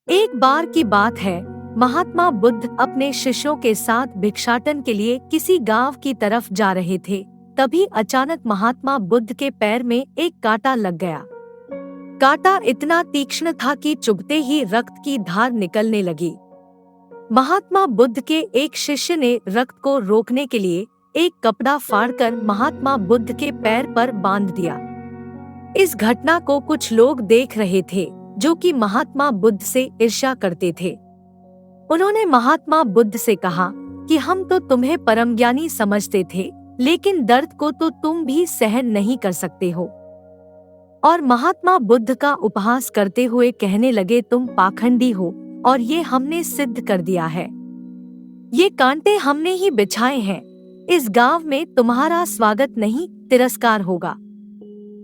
एक बार की बात है, महात्मा बुद्ध अपने शिष्यों के साथ भिक्षाटन के लिए किसी गांव की तरफ जा रहे थे। तभी अचानक महात्मा बुद्ध के पैर में एक कांटा लग गया। कांटा इतना तीक्ष्ण था कि चुभते ही रक्त की धार निकलने लगी। महात्मा बुद्ध के एक शिष्य ने रक्त को रोकने के लिए एक कपड़ा फाड़कर महात्मा बुद्ध के पैर पर बांध दिया। इस घटना को कुछ लोग देख रहे थे, जो कि महात्मा बुद्ध से ईर्ष्या करते थे। उन्होंने महात्मा बुद्ध से कहा कि हम तो तुम्हें परम ज्ञानी समझते थे, लेकिन दर्द को तो तुम भी सहन नहीं कर सकते हो। और महात्मा बुद्ध का उपहास करते हुए कहने लगे, तुम पाखंडी हो और ये हमने सिद्ध कर दिया है। ये कांटे हमने ही बिछाए हैं। इस गांव में तुम्हारा स्वागत नहीं, तिरस्कार होगा।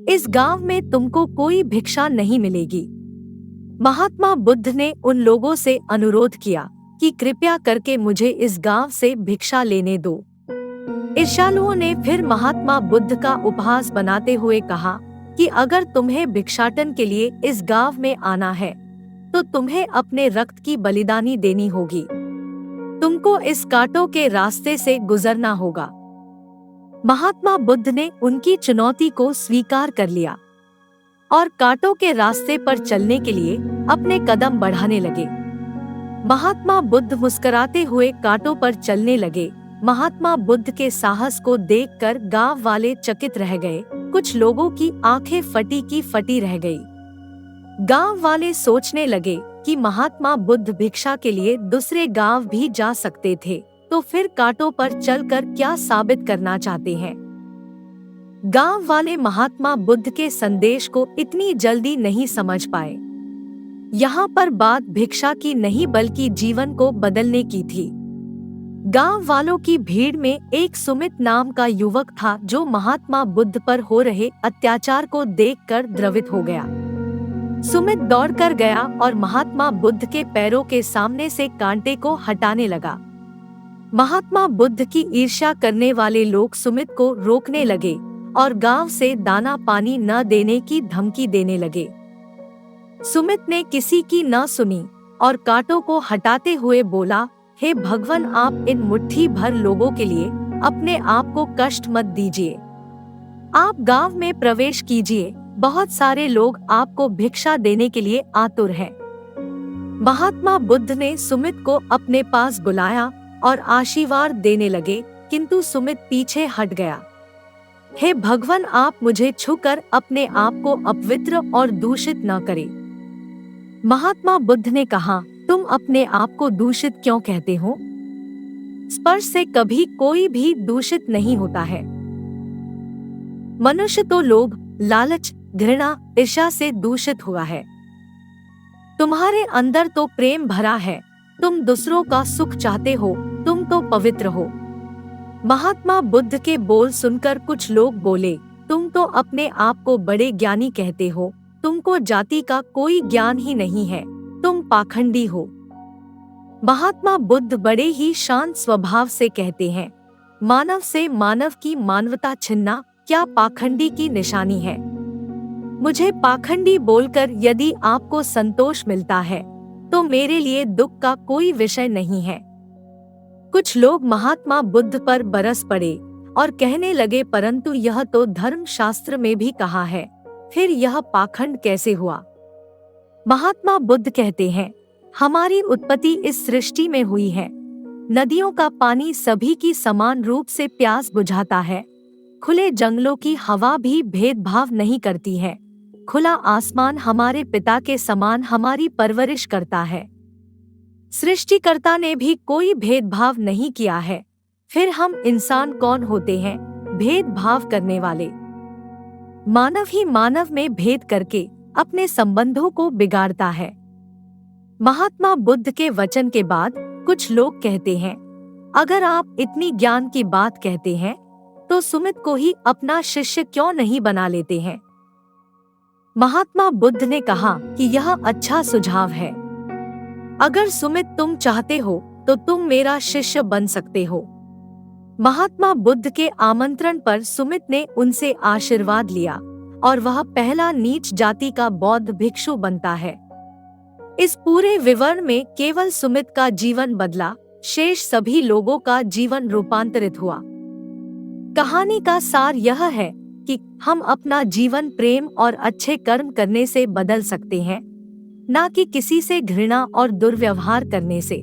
इस गांव में तुमको कोई भिक्षा नहीं मिलेगी। महात्मा बुद्ध ने उन लोगों से अनुरोध किया कि कृपया करके मुझे इस गांव से भिक्षा लेने दो। ईर्ष्यालुओं ने फिर महात्मा बुद्ध का उपहास बनाते हुए कहा कि अगर तुम्हें भिक्षाटन के लिए इस गांव में आना है, तो तुम्हें अपने रक्त की बलिदानी देनी होगी। तुमको इस कांटों के रास्ते से गुजरना होगा। महात्मा बुद्ध ने उनकी चुनौती को स्वीकार कर लिया और कांटों के रास्ते पर चलने के लिए अपने कदम बढ़ाने लगे। महात्मा बुद्ध मुस्कुराते हुए कांटों पर चलने लगे। महात्मा बुद्ध के साहस को देखकर गांव वाले चकित रह गए। कुछ लोगों की आंखें फटी की फटी रह गई। गांव वाले सोचने लगे कि महात्मा बुद्ध भिक्षा के लिए दूसरे गांव भी जा सकते थे, तो फिर कांटों पर चलकर क्या साबित करना चाहते हैं। गांव वाले महात्मा बुद्ध के संदेश को इतनी जल्दी नहीं समझ पाए। यहाँ पर बात भिक्षा की नहीं बल्कि जीवन को बदलने की थी। गांव वालों की भीड़ में एक सुमित नाम का युवक था, जो महात्मा बुद्ध पर हो रहे अत्याचार को देखकर द्रवित हो गया। सुमित दौड़कर गया और महात्मा बुद्ध के पैरों के सामने से कांटे को हटाने लगा। महात्मा बुद्ध की ईर्ष्या करने वाले लोग सुमित को रोकने लगे और गांव से दाना पानी न देने की धमकी देने लगे। सुमित ने किसी की न सुनी और कांटों को हटाते हुए बोला, हे भगवान, आप इन मुट्ठी भर लोगों के लिए अपने आप को कष्ट मत दीजिए। आप गांव में प्रवेश कीजिए, बहुत सारे लोग आपको भिक्षा देने के लिए आतुर हैं। महात्मा बुद्ध ने सुमित को अपने पास बुलाया और आशीर्वाद देने लगे, किंतु सुमित पीछे हट गया। हे भगवान, आप मुझे छूकर अपने आप को अपवित्र और दूषित न करें। महात्मा बुद्ध ने कहा, तुम अपने आप को दूषित क्यों कहते हो? स्पर्श से कभी कोई भी दूषित नहीं होता है। मनुष्य तो लोभ, लालच, घृणा, ईर्ष्या से दूषित हुआ है। तुम्हारे अंदर तो प्रेम भरा है। तुम दूसरों का सुख चाहते हो, तुम तो पवित्र हो। महात्मा बुद्ध के बोल सुनकर कुछ लोग बोले, तुम तो अपने आप को बड़े ज्ञानी कहते हो, तुमको जाति का कोई ज्ञान ही नहीं है, तुम पाखंडी हो। महात्मा बुद्ध बड़े ही शांत स्वभाव से कहते हैं, मानव से मानव की मानवता छीनना क्या पाखंडी की निशानी है? मुझे पाखंडी बोलकर यदि आपको संतोष मिलता है, तो मेरे लिए दुख का कोई विषय नहीं है। कुछ लोग महात्मा बुद्ध पर बरस पड़े और कहने लगे, परंतु यह तो धर्म शास्त्र में भी कहा है, फिर यह पाखंड कैसे हुआ? महात्मा बुद्ध कहते हैं, हमारी उत्पत्ति इस सृष्टि में हुई है। नदियों का पानी सभी की समान रूप से प्यास बुझाता है। खुले जंगलों की हवा भी भेदभाव नहीं करती है। खुला आसमान हमारे पिता के समान हमारी परवरिश करता है। सृष्टिकर्ता ने भी कोई भेदभाव नहीं किया है। फिर हम इंसान कौन होते हैं भेदभाव करने वाले? मानव ही मानव में भेद करके अपने संबंधों को बिगाड़ता है। महात्मा बुद्ध के वचन के बाद कुछ लोग कहते हैं, अगर आप इतनी ज्ञान की बात कहते हैं, तो सुमित को ही अपना शिष्य क्यों नहीं बना लेते हैं? महात्मा बुद्ध ने कहा कि यह अच्छा सुझाव है। अगर सुमित तुम चाहते हो तो तुम मेरा शिष्य बन सकते हो। महात्मा बुद्ध के आमंत्रण पर सुमित ने उनसे आशीर्वाद लिया और वह पहला नीच जाति का बौद्ध भिक्षु बनता है। इस पूरे विवरण में केवल सुमित का जीवन बदला, शेष सभी लोगों का जीवन रूपांतरित हुआ। कहानी का सार यह है कि हम अपना जीवन प्रेम और अच्छे कर्म करने से बदल सकते हैं, न कि किसी से घृणा और दुर्व्यवहार करने से।